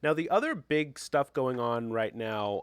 Now, the other big stuff going on right now,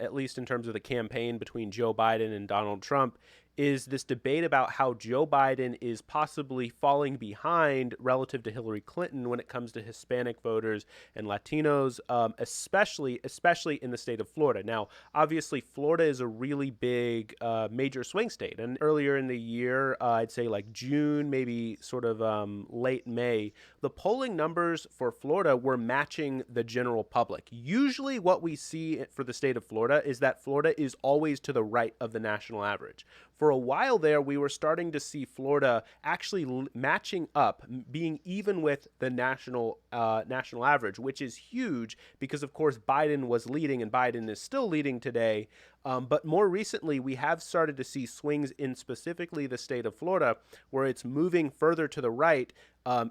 at least in terms of the campaign between Joe Biden and Donald Trump, is this debate about how Joe Biden is possibly falling behind relative to Hillary Clinton when it comes to Hispanic voters and Latinos, especially in the state of Florida. Now, obviously, Florida is a really big major swing state, and earlier in the year, I'd say like June, maybe sort of late May, the polling numbers for Florida were matching the general public. Usually, what we see for the state of Florida is that Florida is always to the right of the national average. For a while there, we were starting to see Florida actually matching up, being even with the national average, which is huge because, of course, Biden was leading and Biden is still leading today. But more recently, we have started to see swings in specifically the state of Florida, where it's moving further to the right,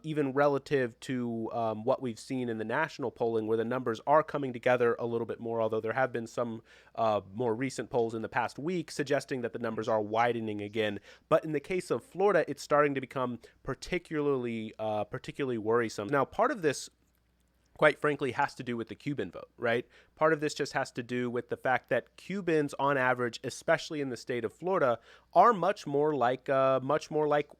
even relative to what we've seen in the national polling, where the numbers are coming together a little bit more, although there have been some more recent polls in the past week suggesting that the numbers are widening again. But in the case of Florida, it's starting to become particularly worrisome. Now, part of this, quite frankly, has to do with the Cuban vote, right? Part of this just has to do with the fact that Cubans, on average, especially in the state of Florida, are much more like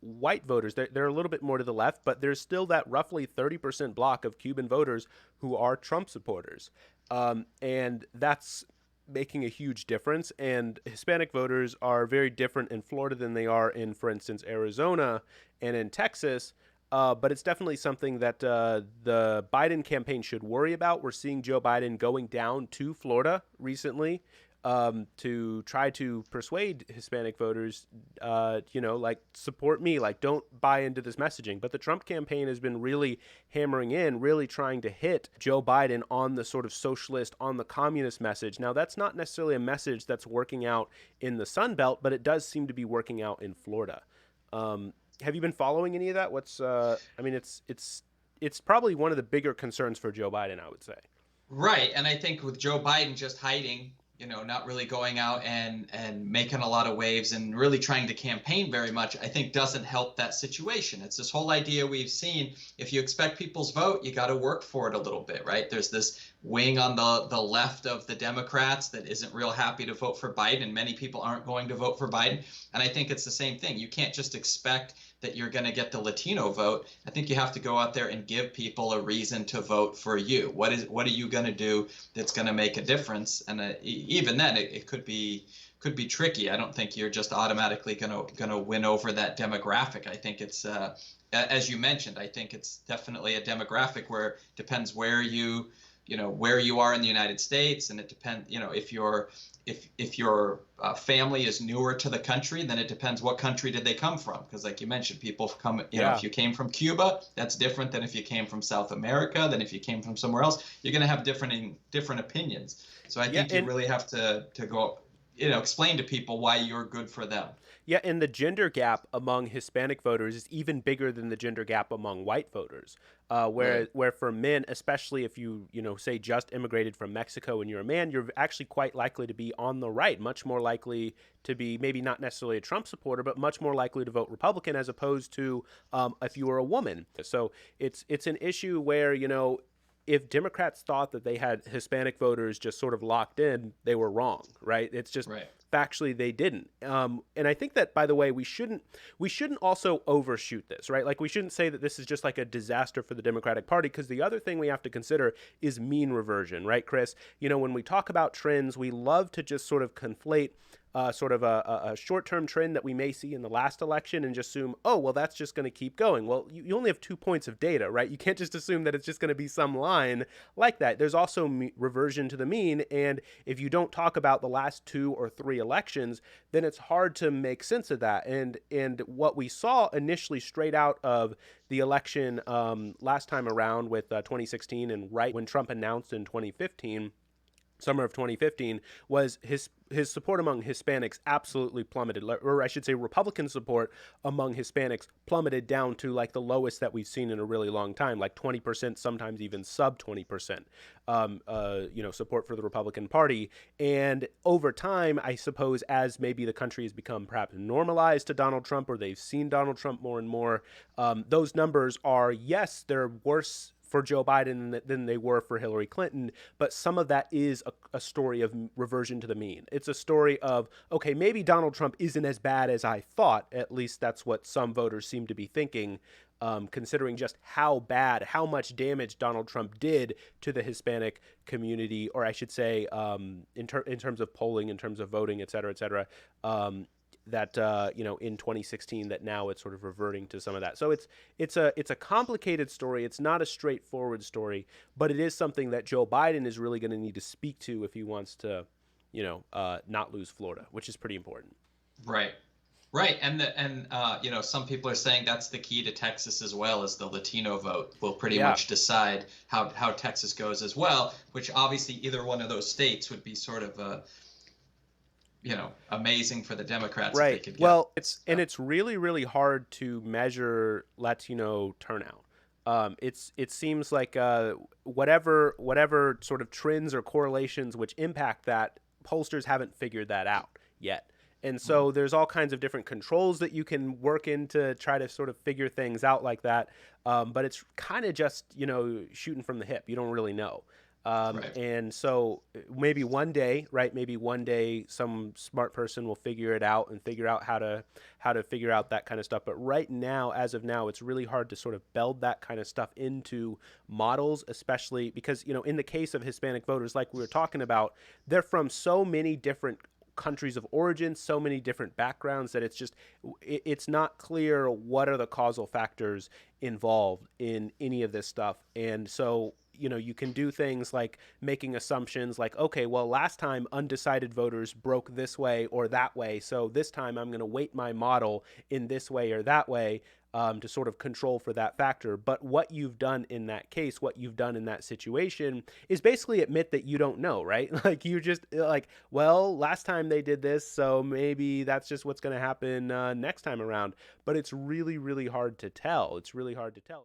white voters. They're a little bit more to the left, but there's still that roughly 30% block of Cuban voters who are Trump supporters, and that's making a huge difference. And Hispanic voters are very different in Florida than they are in, for instance, Arizona and in Texas. But it's definitely something that the Biden campaign should worry about. We're seeing Joe Biden going down to Florida recently to try to persuade Hispanic voters, like support me, like don't buy into this messaging. But the Trump campaign has been really hammering in, really trying to hit Joe Biden on the sort of socialist, on the communist message. Now, that's not necessarily a message that's working out in the Sun Belt, but it does seem to be working out in Florida. Have you been following any of that? It's probably one of the bigger concerns for Joe Biden, I would say. Right. And I think with Joe Biden just hiding, not really going out and making a lot of waves and really trying to campaign very much, I think doesn't help that situation. It's this whole idea we've seen. If you expect people's vote, you got to work for it a little bit, right? There's this wing on the left of the Democrats that isn't real happy to vote for Biden, and many people aren't going to vote for Biden. And I think it's the same thing. You can't just expect that you're going to get the Latino vote. I think you have to go out there and give people a reason to vote for you. What are you going to do that's going to make a difference? And even then, it could be tricky. I don't think you're just automatically going to win over that demographic. I think it's as you mentioned. I think it's definitely a demographic where it depends where you are in the United States, and it depends. If your family is newer to the country, then it depends what country did they come from. Because like you mentioned, people come, Yeah. if you came from Cuba, that's different than if you came from South America, than if you came from somewhere else. You're going to have different opinions. So I Yeah, think you and really have to go, explain to people why you're good for them. Yeah, and the gender gap among Hispanic voters is even bigger than the gender gap among white voters. Where Right. where for men, especially if you say just immigrated from Mexico and you're a man, you're actually quite likely to be on the right, much more likely to be maybe not necessarily a Trump supporter, but much more likely to vote Republican as opposed to if you were a woman. So it's an issue where if Democrats thought that they had Hispanic voters just sort of locked in, they were wrong, right? It's just Right. factually they didn't. And I think that, by the way, we shouldn't also overshoot this, right? Like we shouldn't say that this is just like a disaster for the Democratic Party, because the other thing we have to consider is mean reversion, right, Chris? When we talk about trends, we love to just sort of conflate sort of a short-term trend that we may see in the last election and just assume, oh, well, that's just going to keep going. Well, you only have 2 points of data, right? You can't just assume that it's just going to be some line like that. There's also reversion to the mean, and if you don't talk about the last 2 or 3 elections, then it's hard to make sense of that. And what we saw initially straight out of the election last time around with 2016 and right when Trump announced in 2015, summer of 2015, was his support among Hispanics absolutely plummeted, or I should say Republican support among Hispanics plummeted down to like the lowest that we've seen in a really long time, like 20%, sometimes even sub 20%, support for the Republican Party. And over time, I suppose, as maybe the country has become perhaps normalized to Donald Trump, or they've seen Donald Trump more and more, those numbers are, yes, they're worse for Joe Biden than they were for Hillary Clinton. But some of that is a story of reversion to the mean. It's a story of, okay, maybe Donald Trump isn't as bad as I thought. At least that's what some voters seem to be thinking. Considering just how bad, how much damage Donald Trump did to the Hispanic community, or I should say, in terms of polling, in terms of voting, et cetera, et cetera, that in 2016, that now it's sort of reverting to some of that. So it's a complicated story. It's not a straightforward story, but it is something that Joe Biden is really going to need to speak to if he wants to, not lose Florida, which is pretty important. Right. Right, some people are saying that's the key to Texas as well, as the Latino vote will pretty Yeah. much decide how Texas goes as well, which obviously either one of those states would be sort of amazing for the Democrats if they Right. could get. Well, So, it's really really hard to measure Latino turnout. It seems like whatever sort of trends or correlations which impact that, pollsters haven't figured that out yet. And mhm. so there's all kinds of different controls that you can work in to try to sort of figure things out like that. But it's kind of just, shooting from the hip. You don't really know. Right. And so maybe one day, right? Maybe one day some smart person will figure it out and figure out how to figure out that kind of stuff. But right now, as of now, it's really hard to sort of build that kind of stuff into models, especially because, in the case of Hispanic voters, like we were talking about, they're from so many different countries of origin, so many different backgrounds, that it's not clear what are the causal factors involved in any of this stuff. And so you can do things like making assumptions like, okay, well, last time undecided voters broke this way or that way, so this time I'm going to weight my model in this way or that way, to sort of control for that factor. But what you've done in that case, what you've done in that situation, is basically admit that you don't know, right? Like, you just like, well, last time they did this, so maybe that's just what's going to happen next time around. But it's really, really hard to tell. It's really hard to tell.